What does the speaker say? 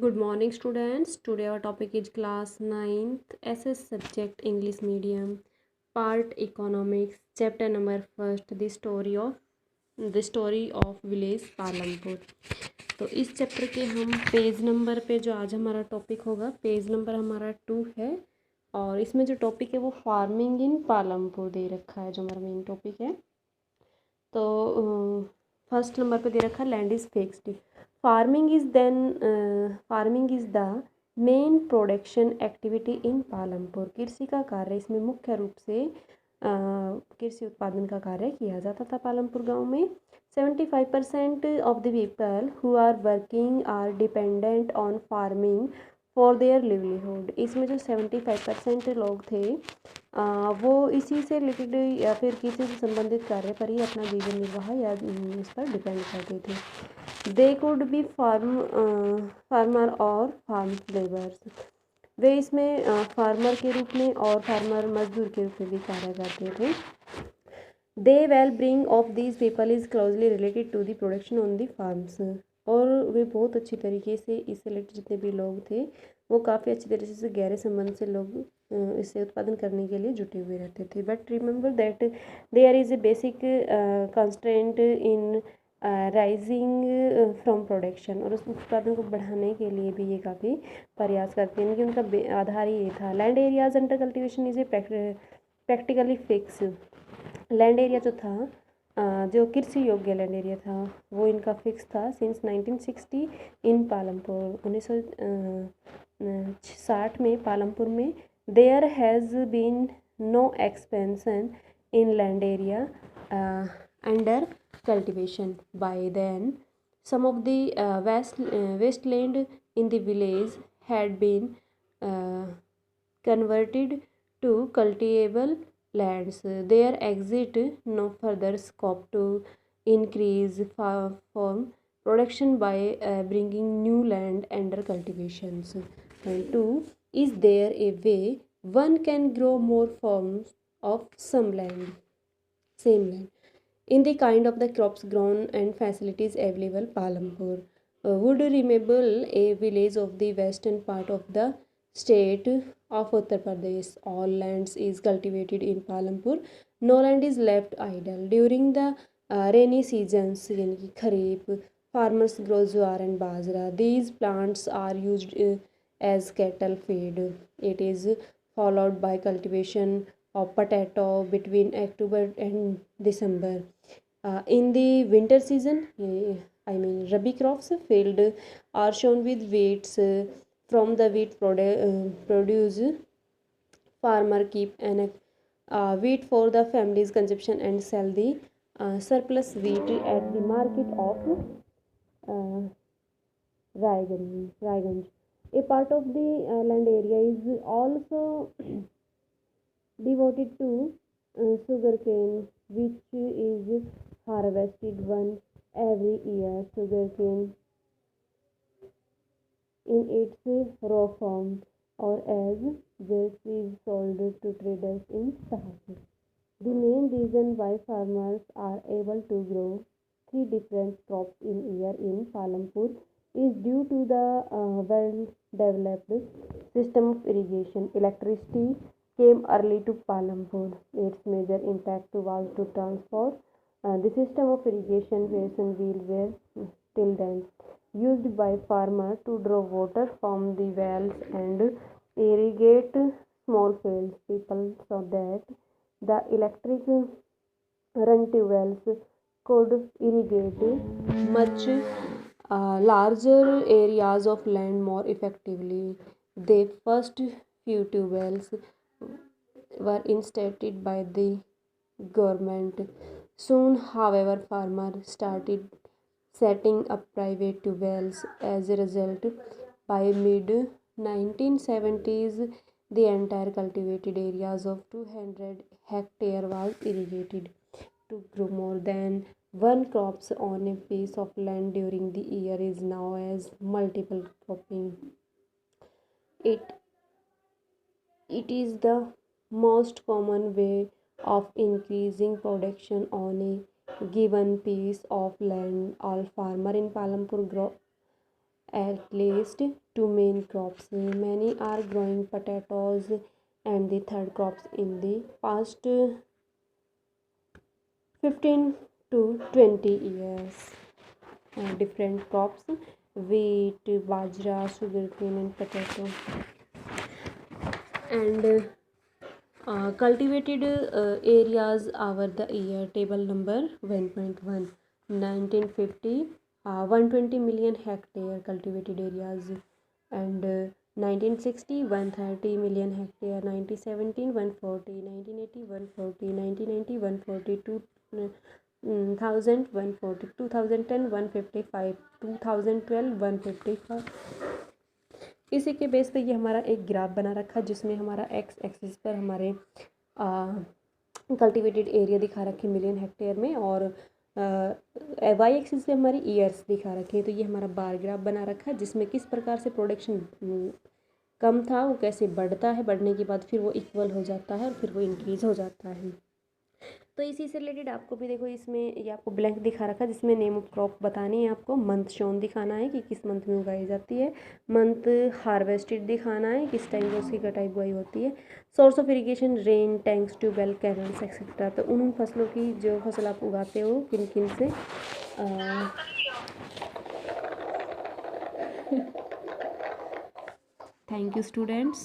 Good morning, students. Today our topic is class 9th SS subject English medium, part economics, chapter number first, the story of village Palampur. तो इस chapter के हम page number पे जो आज हमारा topic होगा, पेज नंबर हमारा 2 है। और इसमें जो टॉपिक है वो फार्मिंग इन पालमपुर दे रखा है, जो हमारा मेन टॉपिक है। तो फर्स्ट नंबर पे दे रखा है land is fixed. Farming is the main production activity in Palampur. कृषि का कार्य इसमें मुख्य रूप से कृषि उत्पादन का कार्य किया जाता था पालमपुर गांव में। 75% of the people who are working are dependent on farming for their livelihood. इसमें जो 75% लोग थे वो इसी से रिलेटेड या फिर किसी से संबंधित कार्य पर ही अपना जीवन निर्वाह या इस पर डिपेंड करते थे। दे कुड बी फार्मर और फार्म लेबर्स। वे इसमें फार्मर के रूप में और फार्मर मजदूर के रूप में भी कार्य करते थे। The wellbeing of these people is closely related to the production on the farms. और वे बहुत अच्छी तरीके से इससे रिलेटेड जितने भी लोग थे वो काफ़ी अच्छी तरीके से गहरे संबंध से लोग इससे उत्पादन करने के लिए जुटे हुए रहते थे। But remember that there is a basic constraint in rising from production. और उस उत्पादन को बढ़ाने के लिए भी ये काफ़ी प्रयास करते हैं, कि उनका आधार ही ये था। Land areas under cultivation is a practically fix. Land area जो था जो कृषि योग्य लैंड एरिया था वो इनका फिक्स था सिंस 1960 इन पालमपुर। 1960 में पालमपुर में there has been no expansion in land area under cultivation. By then, some of the wasteland in the village had been uh, converted to cultivable lands. There exist no further scope to increase farm production by bringing new land under cultivations. And two, is there a way one can grow more forms of same land in the kind of the crops grown and facilities available. Palampur would resemble a village of the western part of the state of Uttar Pradesh. All lands is cultivated in Palampur. No land is left idle. During the rainy seasons, यानी कि खरीफ, farmers grow jowar and bajra. These plants are used as cattle feed. It is followed by cultivation of potato between October and December. In the winter season, Rabi crops field are shown with wheats. From the produce, farmer keep an wheat for the family's consumption and sell the surplus wheat at the market of uh, Raiganj. A part of the land area is also devoted to sugarcane, which is harvested once every year. Sugarcane in its raw form or as just is sold to traders in Sahasi. The main reason why farmers are able to grow three different crops in year in Palampur is due to the well developed system of irrigation. Electricity came early to Palampur. Its major impact was to transfer the system of irrigation wheels and wheel were till then used by farmers to draw water from the wells and irrigate small fields. People saw that the electric run wells could irrigate much larger areas of land more effectively. The first few tubewells were installed by the government. Soon, however, farmers started setting up private wells. As a result, by mid 1970s, the entire cultivated areas of 200 hectare was irrigated. To grow more than one crops on a piece of land during the year is now as multiple cropping. It it is the most common way of increasing production on a given piece of land. All farmer in Palampur grow at least two main crops. Many are growing potatoes and the third crops in the past 15 to 20 years. Different crops: wheat, bajra, sugarcane and potato. And cultivated areas over the year. Table number 1.1. 1950, 120 million hectare cultivated areas. And 1960, 130 million hectare. 1917, 140. 1980, 140. 1990, 140. 2000, 140. 2010, 155. 2012, 155. इसी के base पे ये हमारा एक graph बना रखा जिसमें हमारा एक्स एक्सिस पर हमारे कल्टिवेटेड एरिया दिखा रखे मिलियन हेक्टेयर में, और वाई एक्सिस पे हमारी ईयर्स दिखा रखे हैं। तो ये हमारा बार ग्राफ बना रखा है जिसमें किस प्रकार से प्रोडक्शन कम था वो कैसे बढ़ता है, बढ़ने के बाद फिर वो इक्वल हो जाता है और फिर वो इंक्रीज़ हो जाता है। तो इसी से रिलेटेड आपको भी देखो इसमें ये आपको ब्लैंक दिखा रखा है जिसमें नेम ऑफ क्रॉप बतानी है, आपको मंथ शोन दिखाना है कि किस मंथ में उगाई जाती है, मंथ हार्वेस्टेड दिखाना है किस टाइम पे उसकी कटाई बुआई होती है, source of irrigation rain, tanks, tubewells, canals etcetera. तो उन फसलों की जो फसल आप उगाते हो किन किन से थैंक यू स्टूडेंट्स।